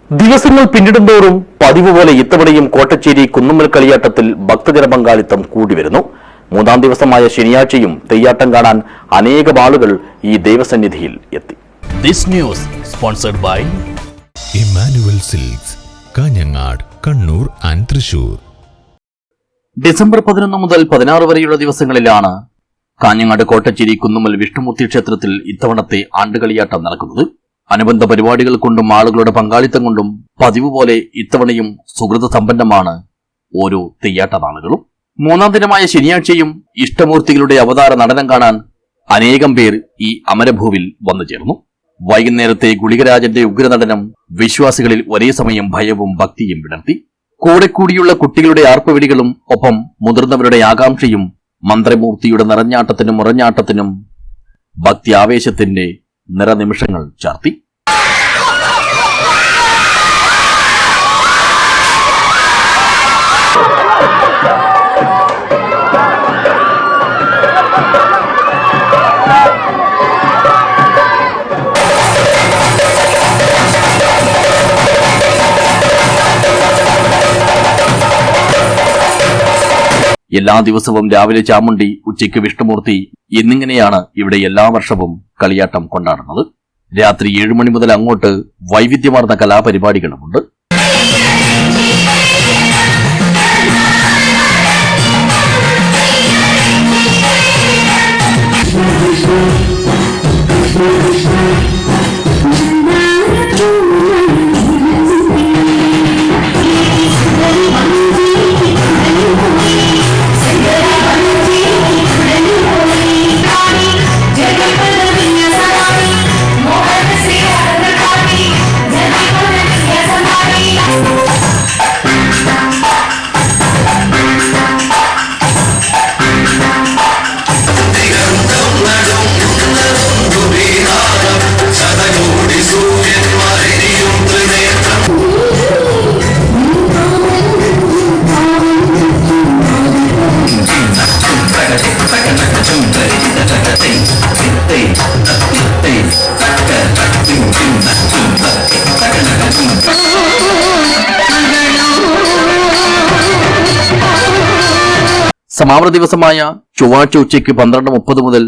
ദിവസങ്ങൾ പിന്നിടുന്തോറും പതിവ് പോലെ ഇത്തവണയും കോട്ടച്ചേരി കുന്നുമ്മൽ കളിയാട്ടത്തിൽ ഭക്തജന പങ്കാളിത്തം കൂടിവരുന്നു. മൂന്നാം ദിവസമായ ശനിയാഴ്ചയും തെയ്യാട്ടം കാണാൻ അനേകം ആളുകൾ ഈ ദൈവസന്നിധിയിൽ എത്തി. This news sponsored by Emmanuel silks, Kanhangad, Kannur and Thrissur. December 11 മുതൽ 16 വരെയുള്ള ദിവസങ്ങളിലാണ് കാഞ്ഞങ്ങാട് കോട്ടച്ചേരി കുന്നുമ്മൽ വിഷ്ണുമൂർത്തി ക്ഷേത്രത്തിൽ ഇത്തവണത്തെ ആണ്ടുകളിയാട്ടം നടക്കുന്നത്. അനുബന്ധ പരിപാടികൾ കൊണ്ടും ആളുകളുടെ പങ്കാളിത്തം കൊണ്ടും പതിവ് പോലെ ഇത്തവണയും സുഹൃത സമ്പന്നമാണ് ഓരോ തെയ്യാട്ട നാളുകളും. മൂന്നാം ദിനമായ ശനിയാഴ്ചയും ഇഷ്ടമൂർത്തികളുടെ അവതാര നടനം കാണാൻ അനേകം പേർ ഈ അമരഭൂവിൽ വന്നു ചേർന്നു. വൈകുന്നേരത്തെ ഗുളികരാജന്റെ ഉഗ്രനടനം വിശ്വാസികളിൽ ഒരേ സമയം ഭയവും ഭക്തിയും വിടർത്തി. കൂടെ കൂടിയുള്ള കുട്ടികളുടെ ആർപ്പവിളികളും ഒപ്പം മുതിർന്നവരുടെ ആകാംക്ഷയും മന്ത്രമൂർത്തിയുടെ നിറഞ്ഞാട്ടത്തിനും ഉറഞ്ഞാട്ടത്തിനും ഭക്തി ആവേശത്തിന്റെ നിറനിമിഷങ്ങൾ ചാർത്തി. എല്ലാ ദിവസവും രാവിലെ ചാമുണ്ടി, ഉച്ചയ്ക്ക് വിഷ്ണുമൂർത്തി എന്നിങ്ങനെയാണ് ഇവിടെ എല്ലാ വർഷവും കളിയാട്ടം കൊണ്ടാടുന്നത്. രാത്രി 7 മണി മുതൽ അങ്ങോട്ട് വൈവിധ്യമാർന്ന കലാപരിപാടികളുമുണ്ട്. സമാപന ദിവസമായ ചൊവ്വാഴ്ച ഉച്ചയ്ക്ക് 12:30 മുതൽ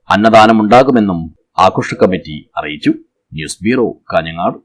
അന്നദാനമുണ്ടാകുമെന്നും ആഘോഷ കമ്മിറ്റി അറിയിച്ചു. News bureau, Kanhangad.